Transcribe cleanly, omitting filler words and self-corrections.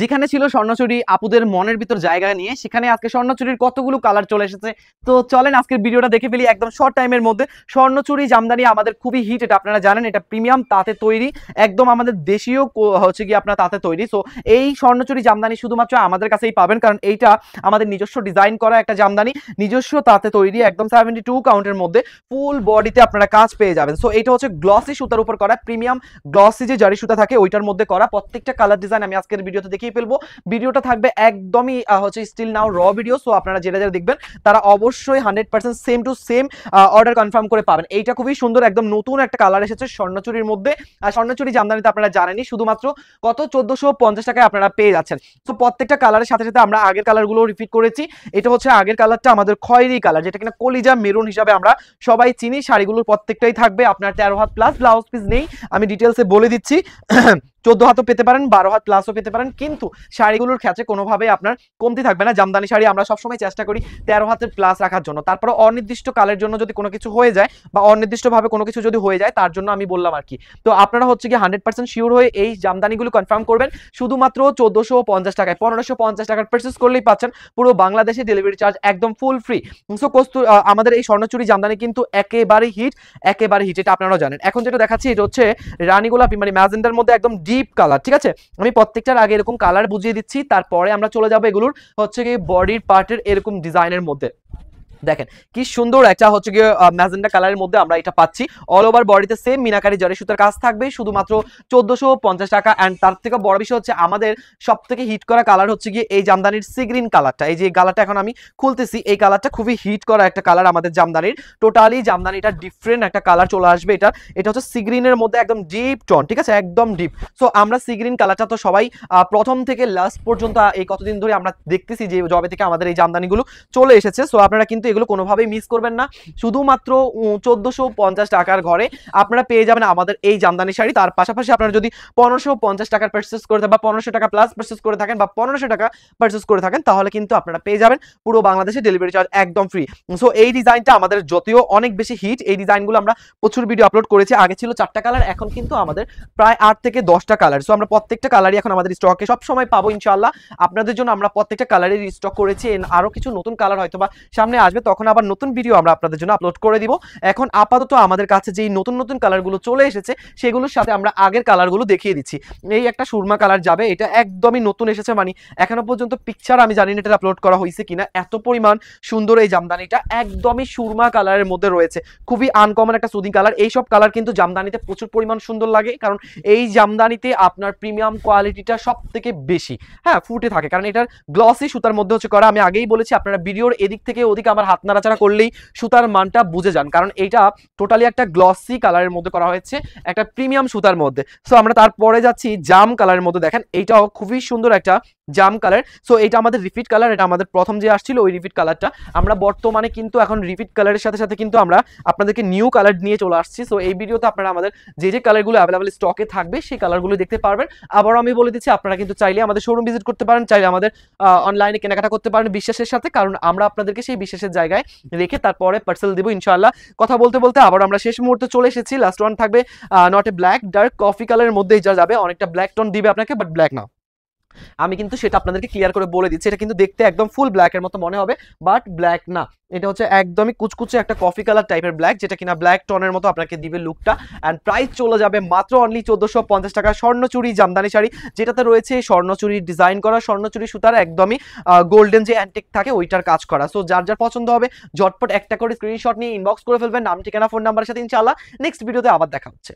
যেখানে ছিল স্বর্ণচুরি আপুদের মনের ভিতর জায়গা নিয়ে, সেখানে আজকে স্বর্ণচুরির কতগুলো কালার চলে এসেছে। তো চলেন আজকের ভিডিওটা দেখে ফেলি একদম শর্ট টাইমের মধ্যে। স্বর্ণচুরি জামদানি আমাদের খুবই হিট, এটা আপনারা জানেন, এটা প্রিমিয়াম তাঁতে তৈরি, একদম আমাদের দেশীয় হচ্ছে কি আপনার তাঁতে তৈরি। সো এই স্বর্ণচুরি জামদানি শুধুমাত্র আমাদের কাছেই পাবেন, কারণ এইটা আমাদের নিজস্ব ডিজাইন করা একটা জামদানি, নিজস্ব তাঁতে তৈরি, একদম 72 কাউন্টের মধ্যে ফুল বডিতে আপনারা কাজ পেয়ে যাবেন। সো এটা হচ্ছে গ্লসি সুতার উপর করা, প্রিমিয়াম গ্লসি যে জারি সুতা থাকে ওইটার মধ্যে করা। প্রত্যেকটা কালার ডিজাইন আমি আজকের ভিডিওতে দেখিয়ে ফেলবো। ভিডিওটা থাকবে একদমই হচ্ছে স্টিল নাও র ভিডিও। সো আপনারা যারা যারা দেখবেন তারা অবশ্যই 100% same to same order confirm করে পাবেন। এইটা খুবই সুন্দর, একদম নতুন একটা কালার এসেছে স্বর্ণচুরির মধ্যে। আর স্বর্ণচুরি জামদানিতে আপনারা জানেনই শুধুমাত্র কত 1450 টাকায় আপনারা পেয়ে যাচ্ছেন। তো প্রত্যেকটা কালারের সাথে সাথে আমরা আগের কালারগুলো রিপিট করেছি। এটা হচ্ছে আগের কালারটা আমাদের খয়েরি কালার, যেটা কিনা কলিজা মেরুন হিসাবে আমরা সবাই চিনি। শাড়িগুলোর প্রত্যেকটাই থাকবে আপনার 13 হাত প্লাস, ব্লাউজ পিস নেই, আমি ডিটেলসে বলে দিচ্ছি। 14 হাতও পেতে পারেন, 12 হাত প্লাসও পেতে পারেন, কিন্তু শাড়িগুলোর ক্ষেত্রে কোনোভাবেই আপনার কমতি থাকবে না। জামদানি শাড়ি আমরা সবসময় চেষ্টা করি 13 হাতের প্লাস রাখার জন্য। তারপরে অনির্দিষ্ট কালের জন্য যদি কোনো কিছু হয়ে যায় বা অনির্দিষ্টভাবে কোনো কিছু যদি হয়ে যায়, তার জন্য আমি বললাম আর কি। তো আপনারা হচ্ছে কি 100% শিওর হয়ে এই জামদানিগুলো কনফার্ম করবেন। শুধুমাত্র 1450 টাকায়, 1550 টাকার পারচেস করলেই পাচ্ছেন পুরো বাংলাদেশে ডেলিভারি চার্জ একদম ফুল ফ্রি। সো আমাদের এই স্বর্ণচুরি জামদানি কিন্তু একেবারে হিট, একেবারে হিট, এটা আপনারাও জানেন। এখন যেটা দেখাচ্ছি এটা হচ্ছে রানী গোলাপি মানে ম্যাজেন্ডার মধ্যে একদম ডিপ কালার, ঠিক আছে। আমি প্রত্যেকটার আগে এরকম কালার বুঝিয়ে দিচ্ছি, তারপরে আমরা চলে যাবো এগুলোর হচ্ছে কি বডির পার্টের এরকম ডিজাইনের মধ্যে। দেখেন কি সুন্দর একটা হচ্ছে গিয়ে ম্যাজেন্ডা কালারের মধ্যে আমরা এটা পাচ্ছি। অল ওভার বডিতে সেম মিনাকারি জরি সুতার কাজ থাকবে, শুধুমাত্র 1450 টাকা। এন্ড তার থেকে বড় বিষয় হচ্ছে আমাদের সব থেকে হিট করা কালার হচ্ছে গিয়ে এই জামদানির সি গ্রিন কালারটা। এই যে কালারটা এখন আমি খুলতেছি, এই কালারটা খুবই হিট করা একটা কালার আমাদের জামদানির। টোটালি জামদানিটা ডিফারেন্ট একটা কালার চলে আসবে। এটা হচ্ছে সি গ্রিনের মধ্যে একদম ডিপ টোন, ঠিক আছে, একদম ডিপ। সো আমরা সি গ্রিন কালারটা তো সবাই প্রথম থেকে লাস্ট পর্যন্ত এই কতদিন ধরে আমরা দেখতেছি যে জবে থেকে আমাদের এই জামদানিগুলো চলে এসেছে। সো আপনারা কিন্তু এগুলো কোনোভাবেই মিস করবেন না। শুধুমাত্র 1450 টাকার ঘরে আপনারা পেয়ে যাবেন আমাদের এই জামদানি শাড়ি। তার পাশাপাশি আপনারা যদি 1550 টাকার পারচেস করে থাকেন বা 1500 টাকা প্লাস পারচেস করে থাকেন বা 1500 টাকা পারচেস করে থাকেন, তাহলে কিন্তু আপনারা পেয়ে যাবেন পুরো বাংলাদেশে ডেলিভারি চার্জ একদম ফ্রি। সো এই ডিজাইনটা আমাদের যদিও অনেক বেশি হিট, এই ডিজাইনগুলো আমরা প্রচুর ভিডিও আপলোড করেছি। আগে ছিল 4টা কালার, এখন কিন্তু আমাদের প্রায় 8 থেকে 10টা কালার। সো আমরা প্রত্যেকটা কালারই এখন আমাদের স্টকে সব সময় পাবো ইনশাআল্লাহ। আপনাদের জন্য আমরা প্রত্যেকটা কালারের স্টক করেছি। আরো কিছু নতুন কালার হয়তো বা সামনে আসবে, তখন আবার নতুন ভিডিও আমরা আপনাদের জন্য আপলোড করে দিব। এখন আপাতত আমাদের কাছে যেই নতুন নতুন কালারগুলো চলে এসেছে সেগুলোর সাথে আমরা আগের কালারগুলো দেখিয়ে দিচ্ছি। এই একটা সুরমা কালার যাবে, এটা একদমই নতুন এসেছে, মানে এখনো পর্যন্ত পিকচার আমি জানি না এটা আপলোড করা হয়েছে কিনা, এত পরিমাণ সুন্দর এই জামদানিটা। একদমই সুরমা কালারের মধ্যে রয়েছে, খুবই আনকমন একটা সুদিং কালার। এইসব কালার কিন্তু জামদানিতে প্রচুর পরিমাণ সুন্দর লাগে, কারণ এই জামদানিতে আপনার প্রিমিয়াম কোয়ালিটিটা সব থেকে বেশি হ্যাঁ ফুটে থাকে, কারণ এটার গ্লসি সুতার মধ্যে হচ্ছে করা। আমি আগেই বলেছি আপনারা ভিডিওর এদিক থেকে ওদিকে আমার হাত নাড়াচাড়া করলেই সুতার মানটা বুঝে যান, কারণ এইটা টোটালি একটা গ্লসি কালারের মধ্যে করা হয়েছে, একটা প্রিমিয়াম সুতার মধ্যে। সো আমরা তারপরে যাচ্ছি জাম কালারের মধ্যে। দেখেন এইটাও খুবই সুন্দর একটা জাম কালার। সো এটা আমাদের রিপিট কালার, এটা আমাদের প্রথম যে আসছিল ওই রিপিট কালারটা। আমরা বর্তমানে কিন্তু এখন রিপিট কালারের সাথে সাথে কিন্তু আমরা আপনাদেরকে নিউ কালার নিয়ে চলে আসছি। সো এই ভিডিওতে আপনারা আমাদের যে যে কালারগুলো অ্যাভেলেবল স্টকে থাকবে সেই কালারগুলো দেখতে পারবেন। আবারও আমি বলে দিচ্ছি আপনারা কিন্তু চাইলে আমাদের শোরুম ভিজিট করতে পারেন, চাইলে আমাদের অনলাইনে কেনাকাটা করতে পারেন বিশ্বাসের সাথে, কারণ আমরা আপনাদেরকে সেই বিশ্বাসের জায়গায় রেখে তারপরে পার্সেল দিব ইনশাআল্লাহ। কথা বলতে বলতে আবার আমরা শেষ মুহূর্তে চলে এসেছি। লাস্ট ওয়ান থাকবে not a black, dark coffee কালারের মধ্যেই যা যাবে, অনেকটা ব্ল্যাক টোন দিবে আপনাকে, বাট ব্ল্যাক না। আমি কিন্তু সেটা আপনাদেরকে ক্লিয়ার করে বলে দিচ্ছি, এটা কিন্তু দেখতে একদম ফুল ব্ল্যাকের মতো মনে হবে, বাট ব্ল্যাক না। এটা হচ্ছে একদমই কুচকুচে একটা কফি কালার টাইপের ব্ল্যাক, যেটা কিনা ব্ল্যাক টোনের মতো আপনাকে দিবে লুকটা। অ্যান্ড প্রাইস চলে যাবে মাত্র অনলি 1450 টাকা। স্বর্ণচুরি জামদানি শাড়ি, যেটাতে রয়েছে স্বর্ণচুরি ডিজাইন করা, স্বর্ণচুরি সুতার একদমই গোল্ডেন যে অ্যান্টিক থাকে ওইটার কাজ করা। সো যার যার পছন্দ হবে ঝটপট একটা করে স্ক্রিনশট নিয়ে ইনবক্স করে ফেলবেন নাম, ঠিকানা, ফোন নাম্বারের সাথে। ইনশাআল্লাহ নেক্সট ভিডিওতে আবার দেখা হচ্ছে।